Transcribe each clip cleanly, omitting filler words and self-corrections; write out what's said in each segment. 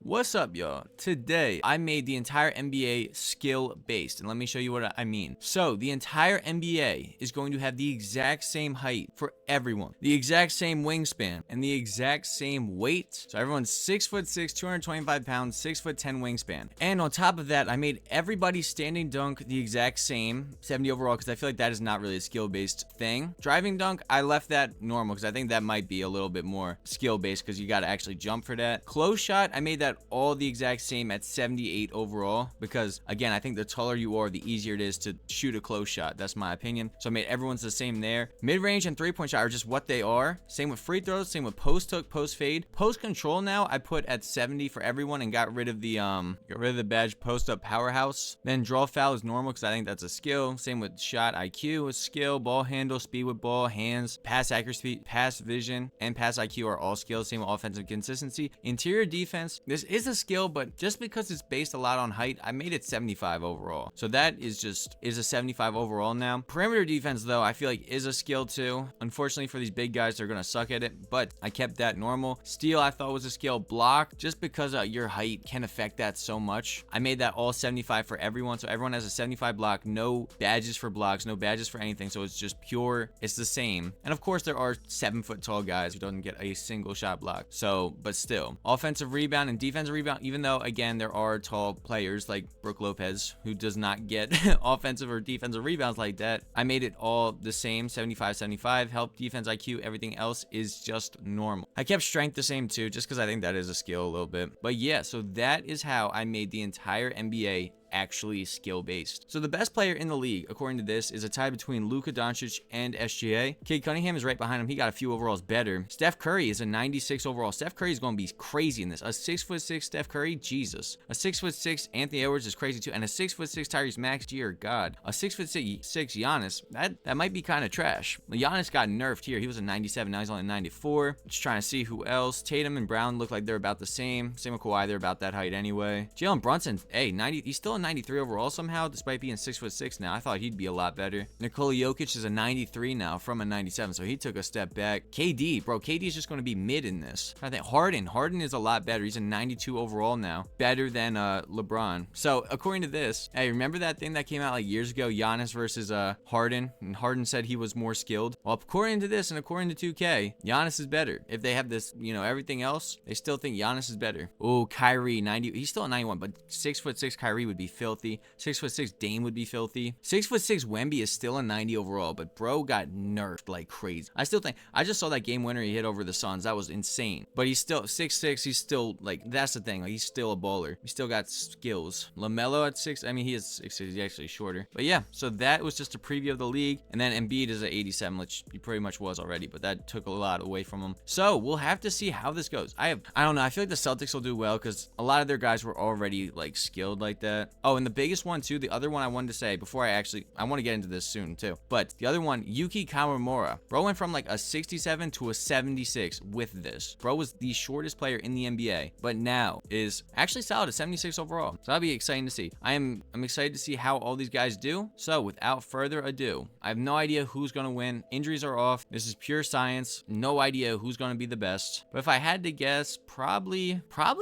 What's up, y'all? Today, I made the entire NBA skill-based, and let me show you what I mean. So, the entire NBA is going to have the exact same height for everyone, the exact same wingspan, and the exact same weight. So, everyone's 6'6", 225 pounds, 6'10" wingspan. And on top of that, I made everybody standing dunk the exact same, 70 overall, because I feel like that is not really a skill-based thing. Driving dunk, I left that normal, because I think that might be a little bit more skill-based, because you got to actually jump for that. Close shot, I made that all the exact same at 78 overall, because again, I think the taller you are, the easier it is to shoot a close shot. That's my opinion. So I made everyone's the same there. Mid-range and three-point shot are just what they are. Same with free throws, same with post hook, post fade. Post control now I put at 70 for everyone and got rid of the badge post up powerhouse. Then draw foul is normal because I think that's a skill. Same with shot IQ is skill, ball handle, speed with ball, hands, pass accuracy, pass vision, and pass IQ are all skills. Same with offensive consistency. Interior defense, this is a skill, but just because it's based a lot on height, I made it 75 overall. So that is a 75 overall now. Perimeter defense, though, I feel like is a skill too. Unfortunately for these big guys, they're gonna suck at it, but I kept that normal. Steal, I thought was a skill. Block, just because your height can affect that so much, I made that all 75 for everyone. So everyone has a 75 block, no badges for blocks, no badges for anything. So it's just pure, it's the same. And of course, there are 7-foot tall guys who don't get a single shot block. So, but still, offensive rebound and defensive rebound, even though again there are tall players like Brook Lopez who does not get offensive or defensive rebounds like that, I made it all the same, 75 help, defense IQ, everything else is just normal. I kept strength the same too, just because I think that is a skill a little bit. But yeah, so that is how I made the entire NBA actually skill-based. So the best player in the league, according to this, is a tie between Luka Doncic and SGA. Cade Cunningham is right behind him. He got a few overalls better. Steph Curry is a 96 overall. Steph Curry is going to be crazy in this. A 6'6" Steph Curry, Jesus. A 6'6" Anthony Edwards is crazy too. And a 6'6" Tyrese Max, dear God. A 6'6" Giannis, that might be kind of trash. Giannis got nerfed here. He was a 97, now he's only a 94. Just trying to see who else. Tatum and Brown look like they're about the same. Same with Kawhi, they're about that height anyway. Jalen Brunson, hey, 90, he's still a 93 overall somehow, despite being 6'6" now. I thought he'd be a lot better. Nikola Jokic is a 93 now from a 97, so he took a step back. KD, bro, KD is just going to be mid in this. I think Harden is a lot better. He's a 92 overall now, better than LeBron. So according to this, hey, remember that thing that came out like years ago, Giannis versus Harden, and Harden said he was more skilled? Well, according to this and according to 2K, Giannis is better. If they have this, everything else, they still think Giannis is better. Oh, Kyrie, 90, he's still a 91, but 6'6" Kyrie would be filthy. 6'6" Dame would be filthy. 6'6" Wemby is still a 90 overall, but bro got nerfed like crazy. I still think, I just saw that game winner he hit over the Suns. That was insane. But he's still 6'6". He's still like, that's the thing. Like, he's still a baller. He still got skills. LaMelo at 6. I mean, he is 6'6". He's actually shorter. But yeah, so that was just a preview of the league. And then Embiid is at 87, which he pretty much was already, but that took a lot away from him. So we'll have to see how this goes. I don't know. I feel like the Celtics will do well because a lot of their guys were already like skilled like that. Oh, and the biggest one too, the other one I wanted to say before I want to get into this soon too, but the other one, Yuki Kamimura, bro went from like a 67 to a 76 with this. Bro was the shortest player in the NBA, but now is actually solid at 76 overall. So that'll be exciting to see. I'm excited to see how all these guys do. So without further ado, I have no idea who's going to win. Injuries are off. This is pure science. No idea who's going to be the best. But if I had to guess, probably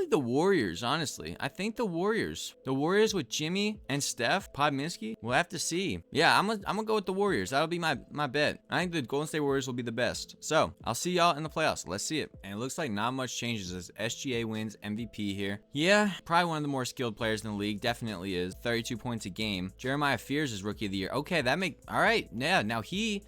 the Warriors, honestly. I think the Warriors with Jimmy and Steph, Podminsky, we'll have to see. Yeah, I'm gonna go with the Warriors. That'll be my bet. I think the Golden State Warriors will be the best. So I'll see y'all in the playoffs. Let's see it. And it looks like not much changes as SGA wins MVP here. Yeah, probably one of the more skilled players in the league. Definitely is. 32 points a game. Jeremiah Fears is rookie of the year. Okay, all right. Yeah, now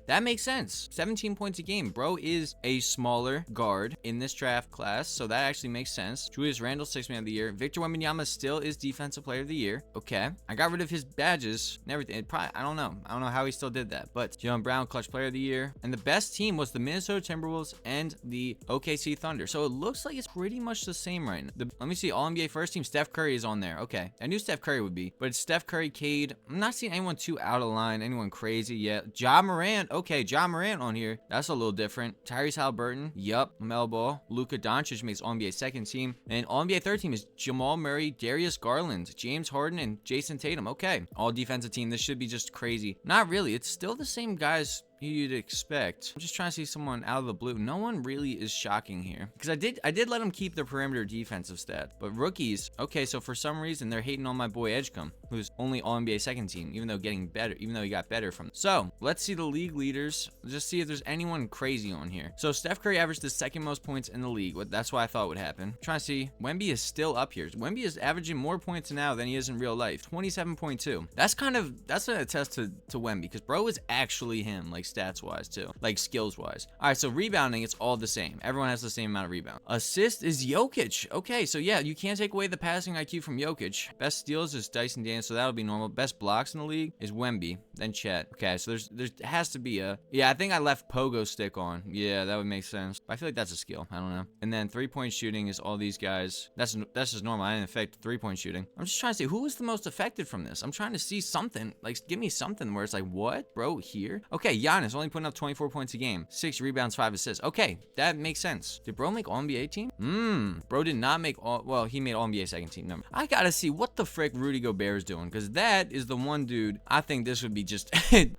that makes sense. 17 points a game. Bro is a smaller guard in this draft class, so that actually makes sense. Julius Randle, 6th man of the year. Victor Wembanyama still is defensive player of the year. Okay, I got rid of his badges and everything. I don't know how he still did that, but Jaylen Brown, clutch player of the year. And the best team was the Minnesota Timberwolves and the OKC Thunder. So it looks like it's pretty much the same right now. Let me see, all NBA first team, Steph Curry is on there. Okay, I knew Steph Curry would be, but it's Steph Curry, Cade. I'm not seeing anyone too out of line, anyone crazy yet. Ja Morant, okay, Ja Morant on here. That's a little different. Tyrese Halliburton, yup. LaMelo Ball. Luka Doncic makes all NBA second team. And all NBA third team is Jamal Murray, Darius Garland, James Harden, and Jason Tatum. Okay, all defensive team. This should be just crazy. Not really. It's still the same guys you'd expect. I'm just trying to see someone out of the blue. No one really is shocking here. Because I did let him keep the perimeter defensive stat. But rookies, okay, so for some reason, they're hating on my boy Edgecombe, who's only All-NBA second team, even though he got better from. So, let's see the league leaders. Just see if there's anyone crazy on here. So, Steph Curry averaged the second most points in the league. That's what I thought would happen. Trying to see. Wemby is still up here. Wemby is averaging more points now than he is in real life. 27.2. That's an attest to Wemby, because bro is actually him, like stats-wise too. Like skills-wise. Alright, so rebounding, it's all the same. Everyone has the same amount of rebound. Assist is Jokic. Okay, so yeah, you can't take away the passing IQ from Jokic. Best steals is Dyson Daniels, so that'll be normal. Best blocks in the league is Wemby, then Chet. Okay, so there has to be a... Yeah, I think I left Pogo stick on. Yeah, that would make sense. But I feel like that's a skill. I don't know. And then three-point shooting is all these guys. That's just normal. I didn't affect three-point shooting. I'm just trying to see who was the most affected from this. I'm trying to see something. Like, give me something where it's like, what? Bro, here? Okay, Giannis only putting up 24 points a game. 6 rebounds, 5 assists. Okay, that makes sense. Did bro make All-NBA team? Bro did not make all... Well, he made All-NBA second team. Number. I gotta see what the frick Rudy Gobert is doing, because that is the one dude I think this would be just,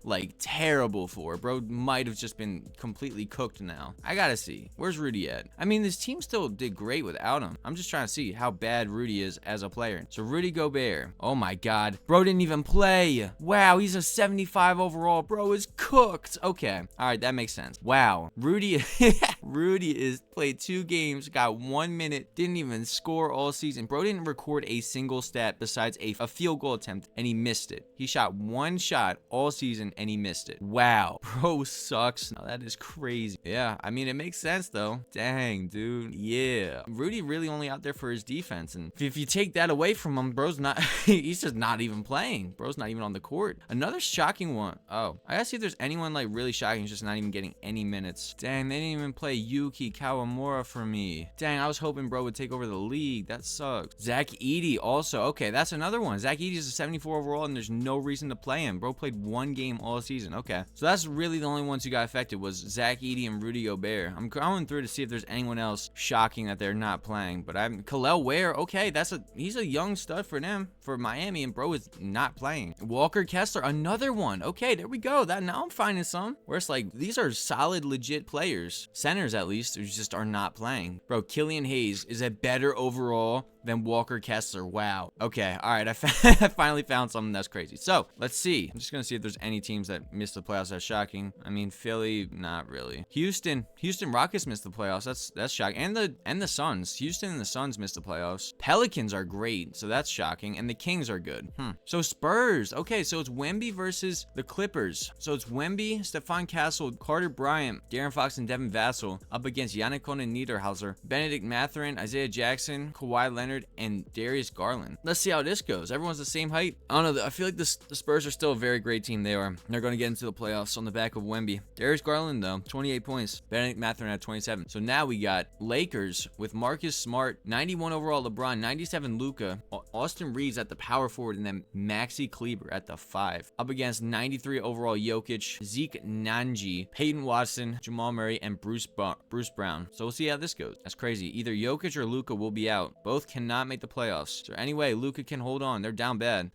like, terrible for. Bro might have just been completely cooked now. I gotta see. Where's Rudy at? I mean, this team still did great without him. I'm just trying to see how bad Rudy is as a player. So, Rudy Gobert. Oh, my God. Bro didn't even play. Wow, he's a 75 overall. Bro is cooked. Okay. All right, that makes sense. Wow. Rudy is played 2 games, got 1 minute, didn't even score all season. Bro didn't record a single stat besides a field goal attempt, and he missed it. He shot 1 shot all season, and he missed it. Wow. Bro sucks. Now, that is crazy. Yeah, I mean, it makes sense, though. Dang, dude. Yeah. Rudy really only out there for his defense, and if you take that away from him, bro's not... he's just not even playing. Bro's not even on the court. Another shocking one. Oh, I gotta see if there's anyone, like, really shocking who's just not even getting any minutes. Dang, they didn't even play Yuki Kawamura for me. Dang, I was hoping bro would take over the league. That sucks. Zach Edey also. Okay, that's another one. Zach Edey is a 74 overall, and there's no reason to play him. Bro played 1 game all season. Okay, so that's really the only ones who got affected was Zach Edey and Rudy Gobert. I'm going through to see if there's anyone else shocking that they're not playing, but I'm Khalil Ware. Okay, he's a young stud for them, for Miami, and bro is not playing. Walker Kessler, another one. Okay, there we go. Now I'm finding some where it's like these are solid, legit players, centers at least, who just are not playing. Bro, Killian Hayes is a better overall than Walker Kessler. Wow. Okay, all right. I finally found something that's crazy. So let's see. I'm just gonna see if there's any teams that missed the playoffs. That's shocking. I mean, Philly, not really. Houston Rockets missed the playoffs. That's shocking. And the Suns. Houston and the Suns missed the playoffs. Pelicans are great, so that's shocking. And the Kings are good. So Spurs. Okay, so it's Wemby versus the Clippers. So it's Wemby, Stephon Castle, Carter Bryant, De'Aaron Fox, and Devin Vassell up against Yannick Niederhauser, Benedict Mathurin, Isaiah Jackson, Kawhi Leonard, and Darius Garland. Let's see how this goes. Everyone's the same height. I don't know. I feel like the Spurs are still a very great team. They are. They're going to get into the playoffs on the back of Wemby. Darius Garland, though, 28 points. Benedict Mathurin at 27. So now we got Lakers with Marcus Smart, 91 overall LeBron, 97 Luka, Austin Reeves at the power forward, and then Maxi Kleber at the 5. Up against 93 overall Jokic, Zeke Nanji, Peyton Watson, Jamal Murray, and Bruce Brown. So we'll see how this goes. That's crazy. Either Jokic or Luka will be out. Both cannot make the playoffs. So anyway, Luka can hold on. They're down bad.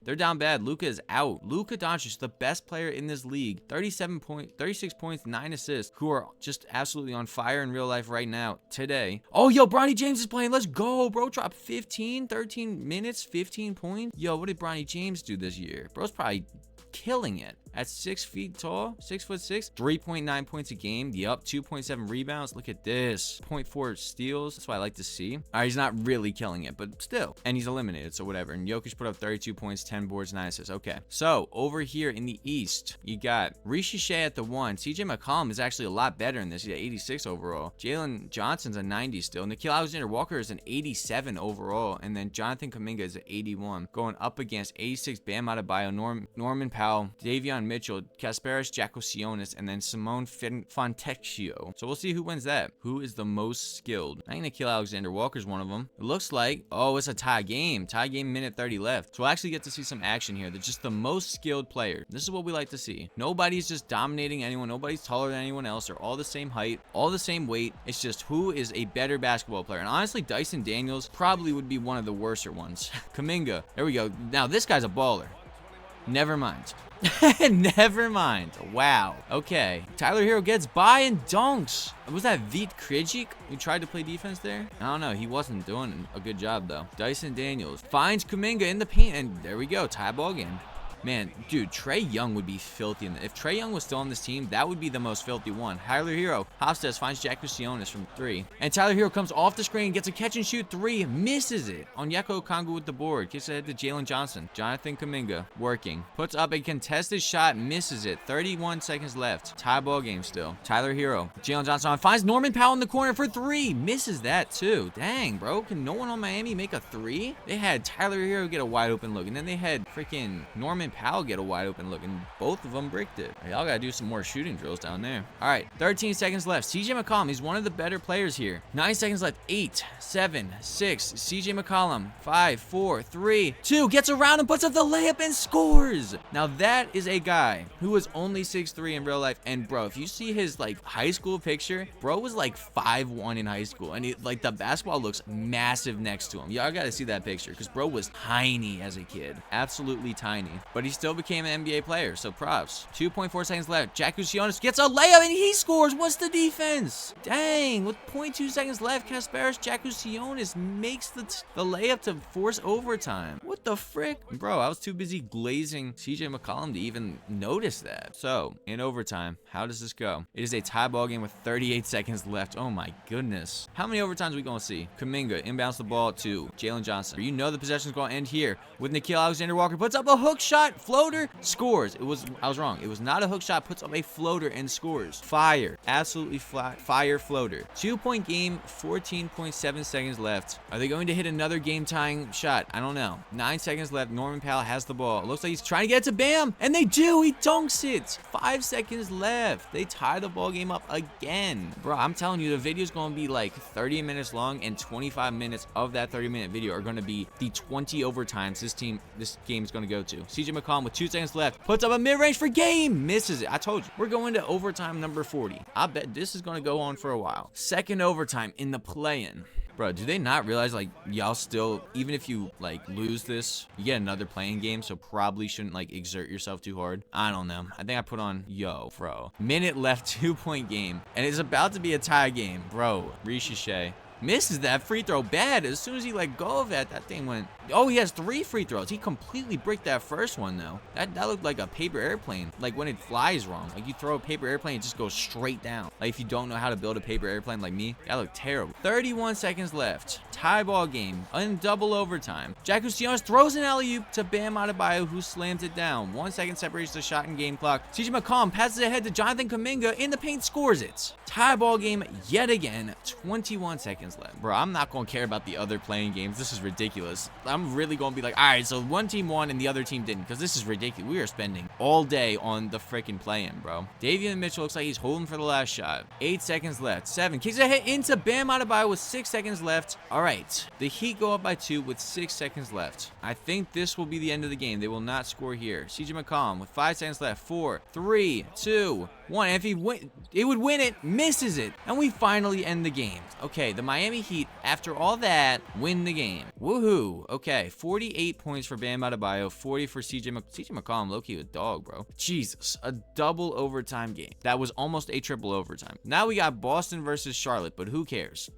Luka is out. Luka Doncic, the best player in this league. 36 points, 9 assists, who are just absolutely on fire in real life right now, today. Oh, yo, Bronny James is playing. Let's go, bro. Dropped 13 minutes, 15 points. Yo, what did Bronny James do this year? Bro's probably killing it. At 6 feet tall, 6'6", 3.9 points a game. Yup, 2.7 rebounds. Look at this. 0.4 steals. That's what I like to see. All right, he's not really killing it, but still. And he's eliminated, so whatever. And Jokic put up 32 points, 10 boards, 9 assists. Okay. So, over here in the East, you got Rishi Shea at the 1. CJ McCollum is actually a lot better in this. He's at 86 overall. Jalen Johnson's a 90 still. Nikhil Alexander-Walker is an 87 overall. And then Jonathan Kuminga is an 81. Going up against 86 Bam Adebayo, Norman Powell, Davion Mitchell, Kasparis Jacosionis, and then Simone Fontecchio. So we'll see who wins that. Who is the most skilled? I think Nikhil Alexander-Walker's one of them. It looks like, oh, it's a tie game. Tie game, minute 30 left. So we'll actually get to see some action here. They're just the most skilled player. This is what we like to see. Nobody's just dominating anyone. Nobody's taller than anyone else. They're all the same height, all the same weight. It's just who is a better basketball player. And honestly, Dyson Daniels probably would be one of the worser ones. Kuminga. There we go. Now, this guy's a baller. Never mind. Never mind. Wow. Okay. Tyler Hero gets by and dunks. Was that Vít Krejcik who tried to play defense there? I don't know. He wasn't doing a good job, though. Dyson Daniels finds Kuminga in the paint, and there we go. Tie ball game. Man, dude, Trae Young would be filthy. If Trae Young was still on this team, that would be the most filthy one. Tyler Hero, Hofstadter finds Jack Lucionis from 3. And Tyler Hero comes off the screen, gets a catch and shoot 3, misses it. Onyeka Okongwu with the board. Kicks ahead to Jalen Johnson. Jonathan Kuminga working. Puts up a contested shot, misses it. 31 seconds left. Tie ball game still. Tyler Hero. Jalen Johnson finds Norman Powell in the corner for 3. Misses that too. Dang, bro. Can no one on Miami make a 3? They had Tyler Hero get a wide open look. And then they had freaking Norman Powell get a wide open look, and both of them bricked it. Y'all gotta do some more shooting drills down there. All right, 13 seconds left. CJ McCollum, he's one of the better players here. 9 seconds left. 8, 7, 6. CJ McCollum. 5, 4, 3, 2. Gets around and puts up the layup and scores. Now that is a guy who was only 6'3" in real life. And bro, if you see his like high school picture, bro was like 5'1" in high school, and like the basketball looks massive next to him. Y'all gotta see that picture because bro was tiny as a kid, absolutely tiny, but he still became an NBA player, so props. 2.4 seconds left. Jack Lucionis gets a layup and he scores. What's the defense? Dang, with 0.2 seconds left, Kasparis Jack Lucionis makes the layup to force overtime. What the frick? Bro, I was too busy glazing CJ McCollum to even notice that. So, in overtime, how does this go? It is a tie ball game with 38 seconds left. Oh my goodness. How many overtimes are we going to see? Kuminga inbounds the ball to Jalen Johnson. You know the possession is going to end here with Nickeil Alexander-Walker. Puts up a hook shot, floater, scores. I was wrong. It was not a hook shot. Puts up a floater and scores. Fire. Absolutely fire floater. 2-point game, 14.7 seconds left. Are they going to hit another game-tying shot? I don't know. 9 seconds left. Norman Powell has the ball. It looks like he's trying to get it to Bam, and they do. He dunks it. 5 seconds left. They tie the ball game up again. Bro, I'm telling you, the video is going to be like 30 minutes long, and 25 minutes of that 30-minute video are going to be the 20 overtimes this game is going to go to. CJ McCollum with 2 seconds left puts up a mid-range for game, misses it. I told you, we're going to overtime number 40. I bet this is going to go on for a while. Second overtime in the play-in. Bro, do they not realize, like, y'all still, even if you, like, lose this, you get another playing game, so probably shouldn't, like, exert yourself too hard? I don't know. I think I put on, yo, bro. Minute left, 2-point game, and it's about to be a tie game. Bro, Richiche misses that free throw bad. As soon as he let go of that thing went. Oh, he has 3 free throws. He completely bricked that first one, though. That looked like a paper airplane. Like when it flies wrong. Like you throw a paper airplane, it just goes straight down. Like if you don't know how to build a paper airplane like me, that looked terrible. 31 seconds left. Tie ball game. In double overtime. Jack Lucionis throws an alley-oop to Bam Adebayo, who slams it down. 1 second separates the shot and game clock. CJ McCollum passes ahead to Jonathan Kuminga in the paint, scores it. Tie ball game yet again. 21 seconds left. Bro, I'm not going to care about the other playing games. This is ridiculous. I'm really going to be like, all right, so one team won and the other team didn't, because this is ridiculous. We are spending all day on the freaking play-in, bro. Davion Mitchell looks like he's holding for the last shot. 8 seconds left. 7. Kicks a hit into Bam Adebayo with 6 seconds left. All right. The Heat go up by 2 with 6 seconds left. I think this will be the end of the game. They will not score here. CJ McCollum with 5 seconds left. 4, 3, 2, 1. And if he win, it would win it. Misses it. And we finally end the game. Okay, the Miami Heat, after all that, win the game. Woohoo. Okay, 48 points for Bam Adebayo, 40 for CJ McCollum. Low-key a dog, bro. Jesus, a double overtime game. That was almost a triple overtime. Now we got Boston versus Charlotte, but who cares?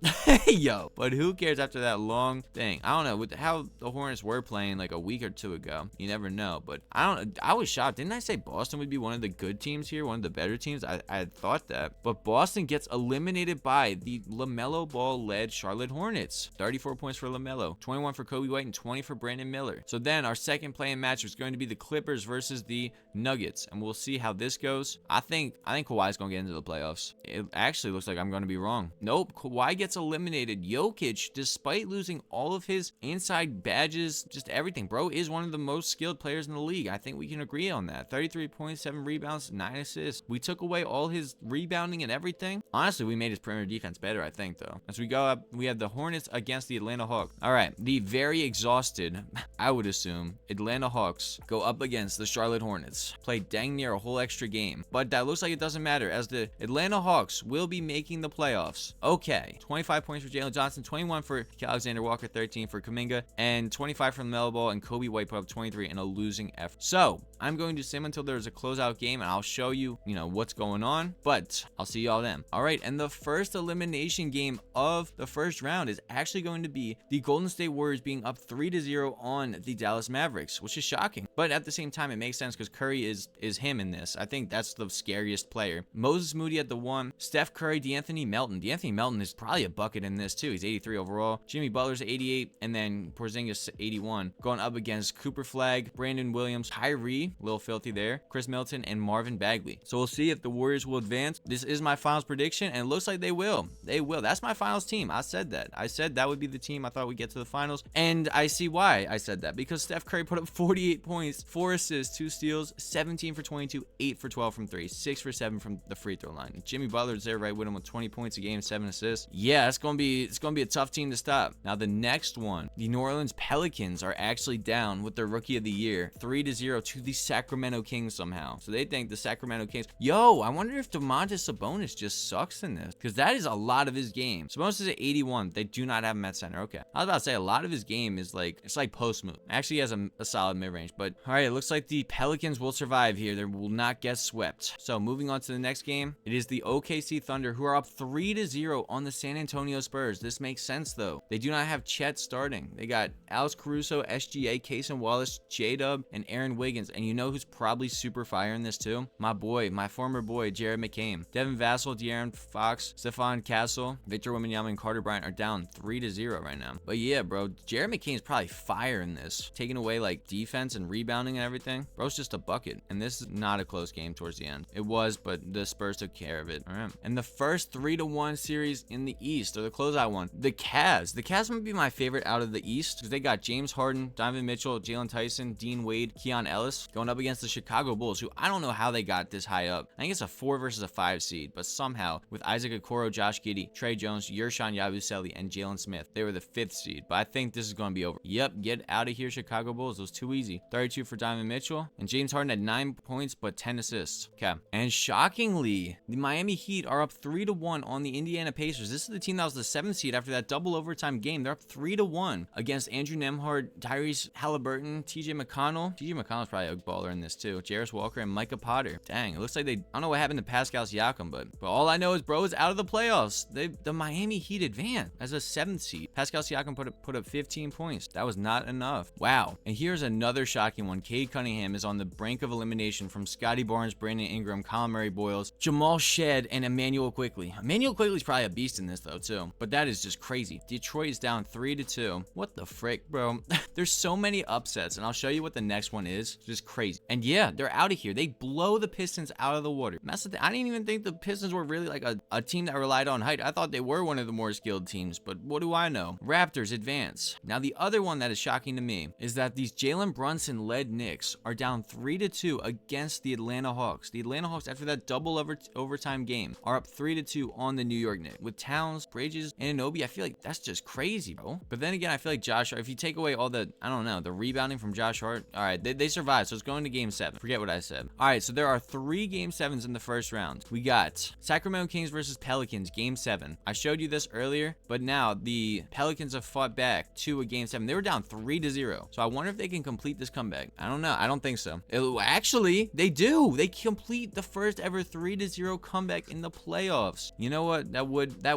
Yo, but who cares after that long thing? I don't know, with how the Hornets were playing like a week or 2 ago. You never know, but I was shocked. Didn't I say Boston would be one of the good teams here, one of the better teams? I had thought that, but Boston gets eliminated by the LaMelo Ball-led Charlotte Hornets. 34 points for LaMelo, 21 for Kobe White, and 20 for Brandon Miller. So then our second play-in match is going to be the Clippers versus the Nuggets, and we'll see how this goes. I think Kawhi's going to get into the playoffs. It actually looks like I'm going to be wrong. Nope, Kawhi gets eliminated. Jokic, despite losing all of his inside badges, just everything, bro, is one of the most skilled players in the league. I think we can agree on that. 33 points, 7 rebounds, 9 assists. We took away all his rebounding and everything. Honestly, we made his perimeter defense better, I think, though. As we go up, we have the Hornets against the Atlanta Hawks. All right, the very exhausted, I would assume, Atlanta Hawks go up against the Charlotte Hornets. Play dang near a whole extra game, but that looks like it doesn't matter, as the Atlanta Hawks will be making the playoffs. Okay, 25 points for Jalen Johnson, 21 for Alexander Walker, 13 for Kuminga, and 25 from LaMelo Ball, and Kobe White put up 23 in a losing effort. So I'm going to sim until there's a closeout game, and I'll show you, what's going on. But I'll see y'all then. All right, and the first elimination game of the first round is actually going to be the Golden State Warriors being up 3-0 on the Dallas Mavericks, which is shocking. But at the same time, it makes sense because Curry is him in this. I think that's the scariest player. Moses Moody at the 1, Steph Curry, D'Anthony Melton. D'Anthony Melton is probably a bucket in this too. He's 83 overall. Jimmy Butler's 88, and then Porzingis 81. Going up against Cooper Flag, Brandon Williams, Kyrie, a little filthy there, Chris Middleton, and Marvin Bagley. So we'll see if the Warriors will advance. This is my finals prediction, and it looks like they will. They will. That's my finals team. I said that. I said that would be the team I thought would get to the finals, and I see why I said that, because Steph Curry put up 48 points, 4 assists, 2 steals, 17 for 22, 8 for 12 from 3, 6 for 7 from the free throw line. Jimmy Butler's there right with him with 20 points a game, 7 assists. Yeah, it's gonna be a tough team to stop. Now the next one, the New Orleans Pelicans are actually down with their rookie of the year, 3-0 to the Sacramento Kings somehow. So they think the Sacramento Kings. Yo, I wonder if Domantas Sabonis just sucks in this, because that is a lot of his game. Sabonis is at 81. They do not have him at center. Okay, I was about to say a lot of his game is like, it's like post move. Actually, he has a solid mid range. But all right, it looks like the Pelicans will survive here. They will not get swept. So moving on to the next game, it is the OKC Thunder, who are up 3-0 on the San Antonio Spurs. This makes sense though. They do not have Chet starting. They got Alex Caruso, SGA, Cason Wallace, J-Dub, and Aaron Wiggins. And you know who's probably super fire in this too? My former boy, Jared McCain. Devin Vassell, De'Aaron Fox, Stephon Castle, Victor Wembanyama, and Carter Bryant are down 3-0 right now. But yeah, bro, Jared McCain is probably fire in this, taking away like defense and rebounding and everything. Bro's just a bucket. And this is not a close game towards the end. It was, but the Spurs took care of it. All right. And the first 3-1 series in the East, or the closeout one, the Cavs. The Cavs might be my favorite out of the East, because they got James Harden, Donovan Mitchell, Jalen Tyson, Dean Wade, Keon Ellis going up against the Chicago Bulls, who I don't know how they got this high up. I think it's a 4 versus a 5 seed, but somehow with Isaac Okoro, Josh Giddey, Trey Jones, Yershon Yabusele, and Jalen Smith, they were the 5th seed. But I think this is going to be over. Yep, get out of here, Chicago Bulls. It was too easy. 32 for Donovan Mitchell, and James Harden had 9 points but 10 assists. Okay, and shockingly, the Miami Heat are up 3-1 on the Indiana Pacers. This is the team that was the 7th seed after that double overtime game. They're up 3-1 against Andrew Nembhard, Tyrese Halliburton, TJ McConnell. TJ McConnell's probably a baller in this too. Jarris Walker and Micah Potter. Dang, it looks like they, I don't know what happened to Pascal Siakam, but all I know is bro is out of the playoffs. The Miami Heat advanced as a 7th seed. Pascal Siakam put up 15 points. That was not enough. Wow. And here's another shocking one. Cade Cunningham is on the brink of elimination from Scotty Barnes, Brandon Ingram, Colin Murray Boyles, Jamal Shed, and Emmanuel Quickley. Emmanuel Quickley's probably a beast in this though too, but that is just crazy. Detroit is down 3-2. What the frick, bro? There's so many upsets, and I'll show you what the next one is. It's just crazy. And yeah, they're out of here. They blow the Pistons out of the water. That's the thing. I didn't even think the Pistons were really like a team that relied on height. I thought they were one of the more skilled teams, but what do I know? Raptors advance. Now the other one that is shocking to me is that these Jalen Brunson led Knicks are down 3-2 against the Atlanta Hawks. The Atlanta Hawks, after that double overtime game, are up 3-2 on the New York Knicks. With Towns, Bridges, and Anunoby, I feel like that's just crazy, bro. But then again, I feel like Josh Hart, if you take away all the, I don't know, the rebounding from Josh Hart, all right, they survived, so it's going to game 7. Forget what I said. All right, so there are 3 game 7s in the first round. We got Sacramento Kings versus Pelicans, game 7. I showed you this earlier, but now the Pelicans have fought back to a game 7. They were down 3-0. So I wonder if they can complete this comeback. I don't know. I don't think so. Actually, they do. They complete the first ever 3-0 comeback in the playoffs. You know what? That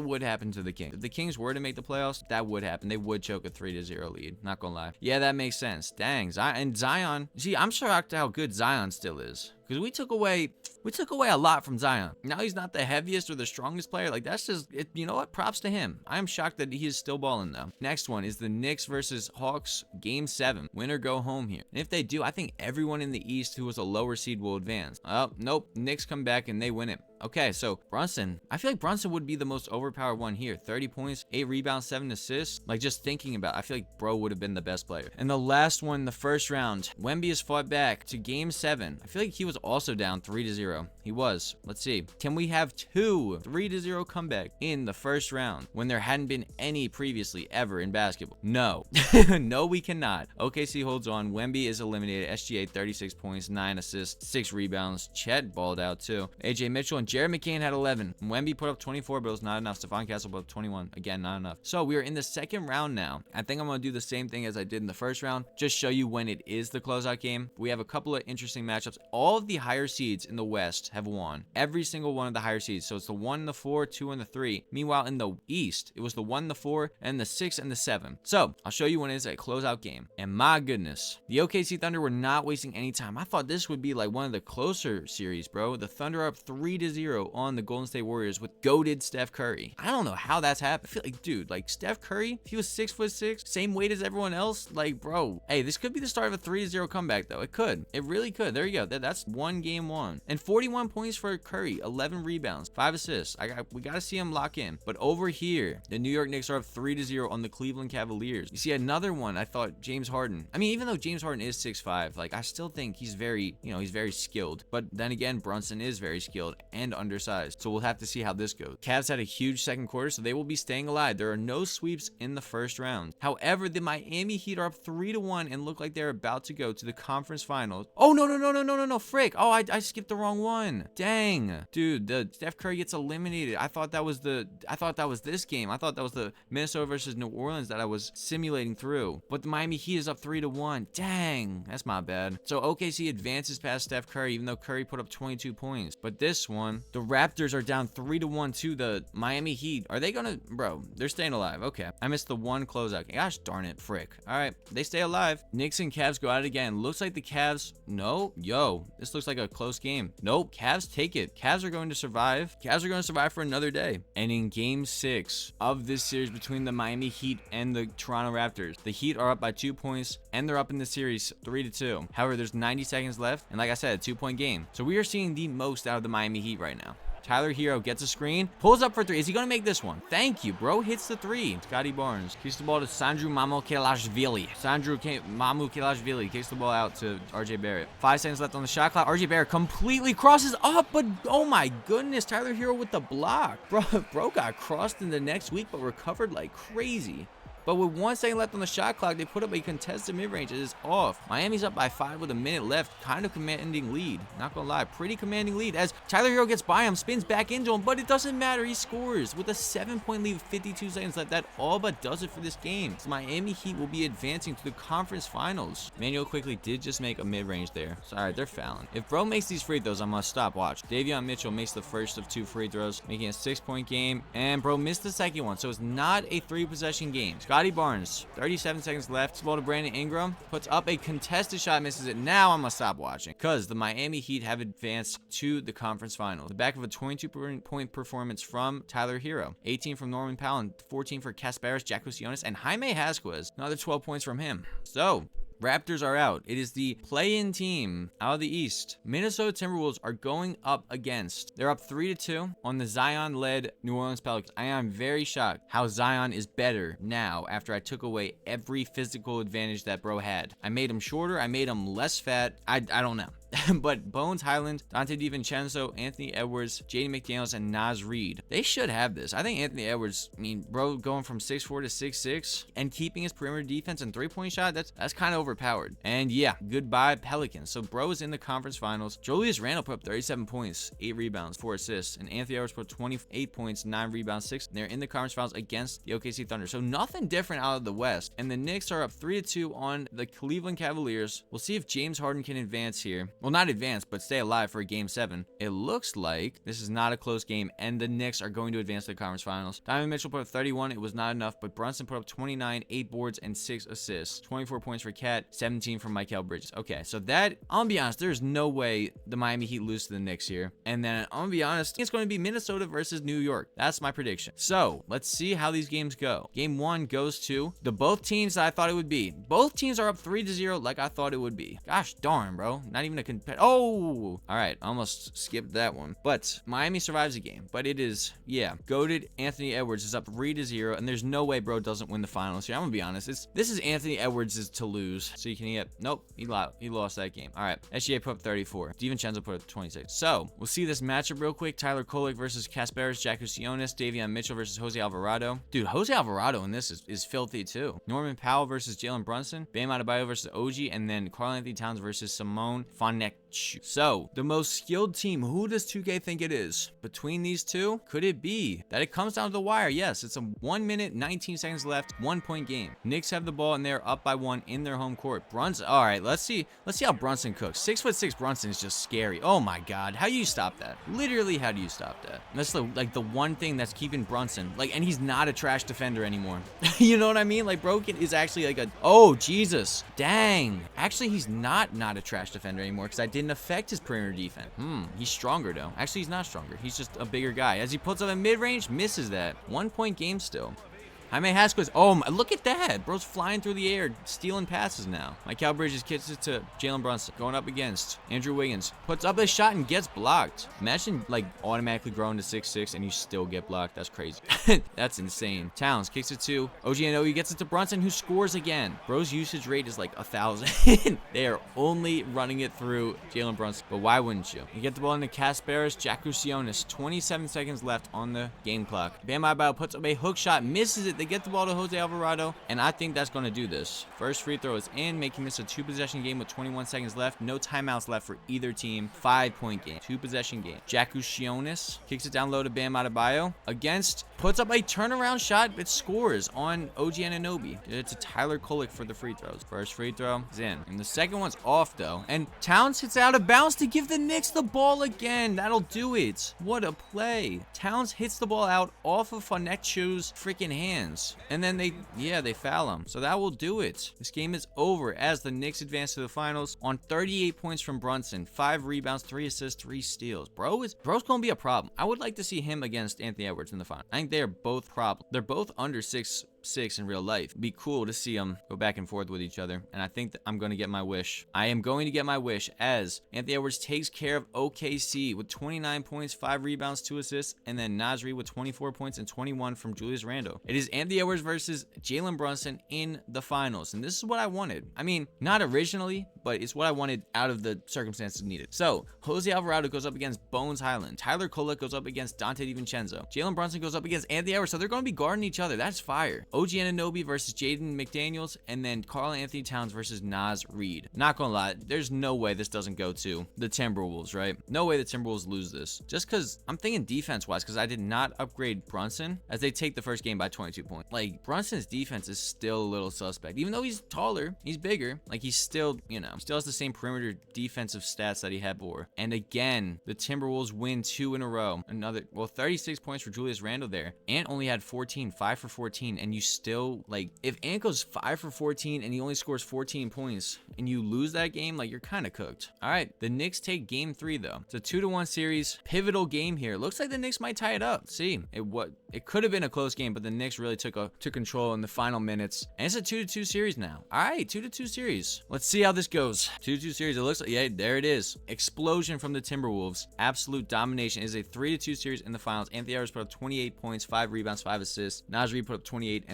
would happen to the Kings. If the Kings were to make the playoffs, that would happen. They would choke a 3-0 lead. Not gonna lie. Yeah, that makes sense. Dang. Zion. See, I'm shocked how good Zion still is. Because we took away a lot from Zion. Now he's not the heaviest or the strongest player. Like, that's just, you know what? Props to him. I am shocked that he is still balling, though. Next one is the Knicks versus Hawks, game 7. Win or go home here. And if they do, I think everyone in the East who was a lower seed will advance. Oh, nope. Knicks come back and they win it. Okay, so Brunson. I feel like Brunson would be the most overpowered one here. 30 points, 8 rebounds, 7 assists. Like, just thinking about it, I feel like bro would have been the best player. And the last one, the first round, Wemby has fought back to game 7. I feel like he was also down 3-0. He was. Let's see. Can we have two 3-0 comeback in the first round when there hadn't been any previously ever in basketball? No. No, we cannot. OKC holds on. Wemby is eliminated. SGA 36 points, 9 assists, 6 rebounds. Chet balled out too. AJ Mitchell and Jared McCain had 11. Wemby put up 24, but it was not enough. Stephon Castle put up 21. Again, not enough. So we are in the second round now. I think I'm going to do the same thing as I did in the first round. Just show you when it is the closeout game. We have a couple of interesting matchups. All of the higher seeds in the West have won. Every single one of the higher seeds. So it's the 1, the 4, 2, and the 3. Meanwhile, in the East, it was the 1, the 4, and the 6, and the 7. So I'll show you when it's a closeout game. And my goodness, the OKC Thunder were not wasting any time. I thought this would be like one of the closer series, bro. The Thunder are up 3-0 on the Golden State Warriors with goated Steph Curry. I don't know how that's happened. I feel like, dude, like Steph Curry, if he was 6'6", same weight as everyone else, like, bro, hey, this could be the start of a 3-0 comeback, though. It could. It really could. There you go. That's one game won. And 41 points for Curry, 11 rebounds, 5 assists. We got to see him lock in. But over here, the New York Knicks are up 3-0 on the Cleveland Cavaliers. You see another one. I thought James Harden. I mean, even though James Harden is 6'5", like, I still think he's very, he's very skilled. But then again, Brunson is very skilled and undersized. So we'll have to see how this goes. Cavs had a huge second quarter, so they will be staying alive. There are no sweeps in the first round. However, the Miami Heat are up 3-1 and look like they're about to go to the conference finals. Oh, no, frick. Oh, I skipped the wrong one. Dang. Dude, the Steph Curry gets eliminated. I thought that was this game. I thought that was the Minnesota versus New Orleans that I was simulating through. But the Miami Heat is up 3-1. Dang. That's my bad. So OKC advances past Steph Curry, even though Curry put up 22 points. But this one, the Raptors are down 3-1 to the Miami Heat. Are they gonna, bro, they're staying alive. Okay. I missed the one closeout. Gosh darn it, frick. All right. They stay alive. Knicks and Cavs go at it again. Looks like the Cavs, no, yo, this looks like a close game. Nope. Cavs take it. Cavs are going to survive. Cavs are going to survive for another day. And in game 6 of this series between the Miami Heat and the Toronto Raptors, the Heat are up by 2 points and they're up in the series 3-2. However, there's 90 seconds left. And like I said, a 2-point game. So we are seeing the most out of the Miami Heat right now. Tyler Hero gets a screen, pulls up for 3. Is he going to make this one? Thank you, bro. Hits the 3. Scotty Barnes kicks the ball to Sandro Mamukelashvili. Mamukelashvili kicks the ball out to RJ Barrett. 5 seconds left on the shot clock. RJ Barrett completely crosses up, but oh my goodness, Tyler Hero with the block. Bro got crossed in the next week, but recovered like crazy. But with 1 second left on the shot clock, they put up a contested mid-range. It is off. Miami's up by 5 with a minute left. Kind of commanding lead. Not gonna lie. Pretty commanding lead as Tyler Hero gets by him, spins back into him, but it doesn't matter. He scores with a 7-point lead with 52 seconds left. That all but does it for this game. So Miami Heat will be advancing to the conference finals. Manuel quickly did just make a mid-range there. So, all right, they're fouling. If bro makes these free throws, I must stop. Watch. Davion Mitchell makes the first of 2 free throws, making a 6-point game. And bro missed the second one. So it's not a 3-possession game. Scotty Barnes, 37 seconds left. Ball to Brandon Ingram. Puts up a contested shot, misses it. Now I'm going to stop watching because the Miami Heat have advanced to the conference finals. The back of a 22-point performance from Tyler Hero. 18 from Norman Powell and 14 for Kasparis Jakusionis and Jaime Hasquez. Another 12 points from him. So Raptors are out. It is the play-in team out of the East. Minnesota Timberwolves are going up against. They're up 3-2 on the Zion-led New Orleans Pelicans. I am very shocked how Zion is better now after I took away every physical advantage that bro had. I made him shorter. I made him less fat. I don't know. But Bones Highland, Dante DiVincenzo, Anthony Edwards, Jaden McDaniels, and Naz Reid, they should have this. I think Anthony Edwards, I mean, bro, going from 6'4 to 6'6 and keeping his perimeter defense and 3-point shot, that's kind of overpowered. And yeah, goodbye Pelicans. So bro is in the conference finals. Julius Randle put up 37 points, 8 rebounds, 4 assists, and Anthony Edwards put 28 points, 9 rebounds, 6. They're in the conference finals against the OKC Thunder. So nothing different out of the West. And the Knicks are up 3-2 on the Cleveland Cavaliers. We'll see if James Harden can advance here. Well, not advance, but stay alive for a game 7. It looks like this is not a close game, and the Knicks are going to advance to the conference finals. Diamond Mitchell put up 31. It was not enough, but Brunson put up 29, 8 boards, and 6 assists. 24 points for Cat, 17 from Mikal Bridges. Okay, so that, I'll be honest, there's no way the Miami Heat lose to the Knicks here. And then, I'll be honest, it's going to be Minnesota versus New York. That's my prediction. So, let's see how these games go. Game 1 goes to the both teams that I thought it would be. Both teams are up 3-0 like I thought it would be. Gosh darn, bro. Not even a Oh, all right. Almost skipped that one. But Miami survives the game. But it is, yeah, goated Anthony Edwards is up 3-0, and there's no way bro doesn't win the finals here. I'm gonna be honest. This is Anthony Edwards' to lose. So you can get, nope, he lost that game. All right, SGA put up 34. DiVincenzo put up 26. So we'll see this matchup real quick. Tyler Kolek versus Kasparis Jakusionis. Davion Mitchell versus Jose Alvarado. Dude, Jose Alvarado in this is filthy too. Norman Powell versus Jalen Brunson. Bam Adebayo versus OG, and then Karl Anthony Towns versus Simone Fonek. So the most skilled team, who does 2K think it is? Between these two, could it be that it comes down to the wire? Yes, it's a 1 minute, 19 seconds left, 1 point game. Knicks have the ball and they're up by 1 in their home court. Brunson, all right, let's see how Brunson cooks. 6'6" Brunson is just scary. Oh my God, how do you stop that? Literally, how do you stop that? That's the one thing that's keeping Brunson, and he's not a trash defender anymore. You know what I mean? Like, Broken is actually like oh Jesus, dang. Actually, he's not a trash defender anymore because I didn't affect his perimeter defense. He's stronger though. Actually, he's not stronger. He's just a bigger guy. As he puts up a mid-range, misses that. 1 point game still. Jaime Haskins. Oh, look at that. Bro's flying through the air, stealing passes now. Mikal Bridges kicks it to Jalen Brunson. Going up against Andrew Wiggins. Puts up a shot and gets blocked. Imagine, automatically growing to 6'6" and you still get blocked. That's crazy. That's insane. Towns kicks it to OG Anunoby. Gets it to Brunson, who scores again. Bro's usage rate is like 1,000. They are only running it through Jalen Brunson. But why wouldn't you? You get the ball into Kasparis Jakusionis. 27 seconds left on the game clock. Bam Adebayo puts up a hook shot. Misses it. They get the ball to Jose Alvarado, and I think that's going to do this. First free throw is in, making this a 2-possession game with 21 seconds left. No timeouts left for either team. 5-point game. 2-possession game. Jakusionis kicks it down low to Bam Adebayo. Puts up a turnaround shot, but scores on OG Anunoby. It's a Tyler Kolek for the free throws. First free throw is in. And the second one's off, though. And Towns hits out of bounds to give the Knicks the ball again. That'll do it. What a play. Towns hits the ball out off of Fonekchu's freaking hands. And then they foul him. So that will do it. This game is over as the Knicks advance to the finals on 38 points from Brunson, 5 rebounds, 3 assists, 3 steals. Bro's gonna be a problem. I would like to see him against Anthony Edwards in the final. I think they are both problems. They're both under 6'6" in real life. It'd be cool to see them go back and forth with each other. And I think that I'm going to get my wish. I am going to get my wish as Anthony Edwards takes care of OKC with 29 points, 5 rebounds, 2 assists, and then Nasri with 24 points and 21 from Julius Randle. It is Anthony Edwards versus Jalen Brunson in the finals. And this is what I wanted. I mean, not originally, but it's what I wanted out of the circumstances needed. So, Jose Alvarado goes up against Bones Highland. Tyler Kolek goes up against Dante DiVincenzo. Jalen Brunson goes up against Anthony Edwards. So they're going to be guarding each other. That's fire. OG Anunoby versus Jaden McDaniels, and then Karl Anthony Towns versus Naz Reid. Not gonna lie, there's no way this doesn't go to the Timberwolves, right? No way the Timberwolves lose this. Just because I'm thinking defense-wise, because I did not upgrade Brunson as they take the first game by 22 points. Brunson's defense is still a little suspect. Even though he's taller, he's bigger, he's still, still has the same perimeter defensive stats that he had before. And again, the Timberwolves win 2 in a row. 36 points for Julius Randle there. Ant only had 14, 5 for 14, and you still, if Ant goes 5 for 14 and he only scores 14 points and you lose that game, you're kind of cooked. All right, the Knicks take game 3 though. It's a 2-1 series, pivotal game here. Looks like the Knicks might tie it up. See, it could have been a close game, but the Knicks really took control in the final minutes, and it's a 2-2 series now. All right, 2-2 series. Let's see how this goes. 2-2 series. It looks like, yeah, there it is. Explosion from the Timberwolves. Absolute domination. It is a 3-2 series in the finals. Anthony Edwards put up 28 points, 5 rebounds, 5 assists. Naz Reid put up 28,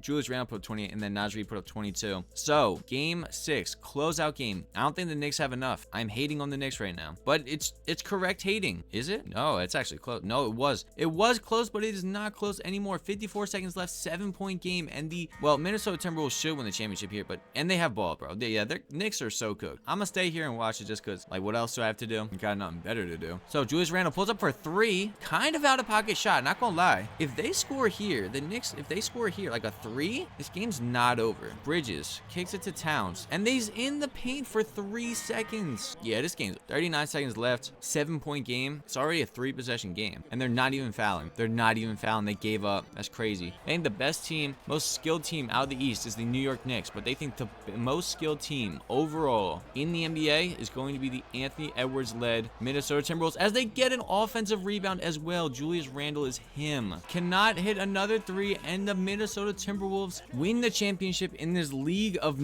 Julius Randle put up 28, and then Naz Reid put up 22. So, game 6, closeout game. I don't think the Knicks have enough. I'm hating on the Knicks right now, but it's correct hating. Is it? No, it's actually close. No, it was. It was close, but it is not close anymore. 54 seconds left, 7-point game, and Minnesota Timberwolves should win the championship here, and they have ball, bro. Their Knicks are so cooked. I'm gonna stay here and watch it just because, what else do I have to do? I got nothing better to do. So, Julius Randle pulls up for 3, kind of out of pocket shot, not gonna lie. If they score here, the Knicks, if they score here, a 3, this game's not over. Bridges kicks it to Towns, and he's in the paint for 3 seconds. Yeah, this game's 39 seconds left, 7-point game. It's already a 3-possession game, and they're not even fouling. They gave up. That's crazy. I think the best team, most skilled team out of the East is the New York Knicks, but they think the most skilled team overall in the NBA is going to be the Anthony Edwards-led Minnesota Timberwolves, as they get an offensive rebound as well. Julius Randle is him. Cannot hit another 3, end up Minnesota Timberwolves win the championship in this league of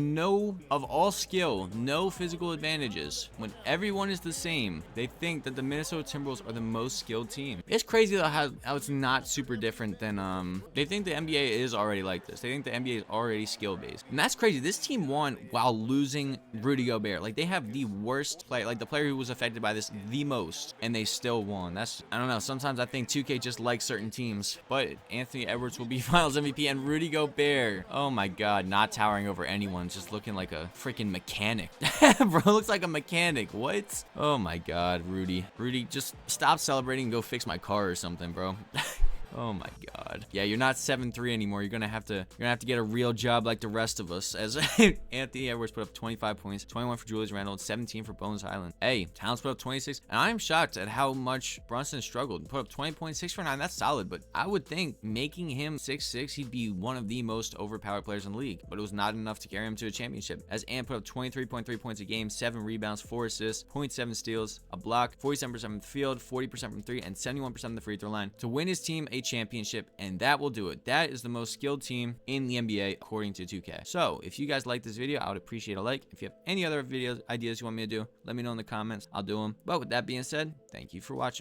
all skill, no physical advantages. When everyone is the same, they think that the Minnesota Timberwolves are the most skilled team. It's crazy though how it's not super different than they think the NBA is already like this. They think the NBA is already skill based, and that's crazy. This team won while losing Rudy Gobert. Like, they have the worst player, like the player who was affected by this the most, and they still won. That's, I don't know. Sometimes I think 2K just likes certain teams, but Anthony Edwards will be Finals MVP, and Rudy Gobert, oh my God, not towering over anyone, just looking like a freaking mechanic. Bro, looks like a mechanic. What? Oh my God, Rudy, just stop celebrating and go fix my car or something, bro. Oh my God. Yeah, you're not 7'3" anymore. You're gonna have to get a real job like the rest of us. As Anthony Edwards put up 25 points, 21 for Julius Randle, 17 for Bones Highland. Hey, Towns put up 26, and I'm shocked at how much Brunson struggled. Put up 20.6 for 9. That's solid, but I would think making him 6'6", he'd be one of the most overpowered players in the league. But it was not enough to carry him to a championship. As Ant put up 23.3 points a game, 7 rebounds, 4 assists, 0.7 steals, a block, 47% from the field, 40% from 3, and 71% from the free throw line to win his team a championship, and that will do it. That is the most skilled team in the NBA according to 2K. So if you guys like this video, I would appreciate a like. If you have any other videos ideas you want me to do, let me know in the comments. I'll do them. But with that being said, thank you for watching.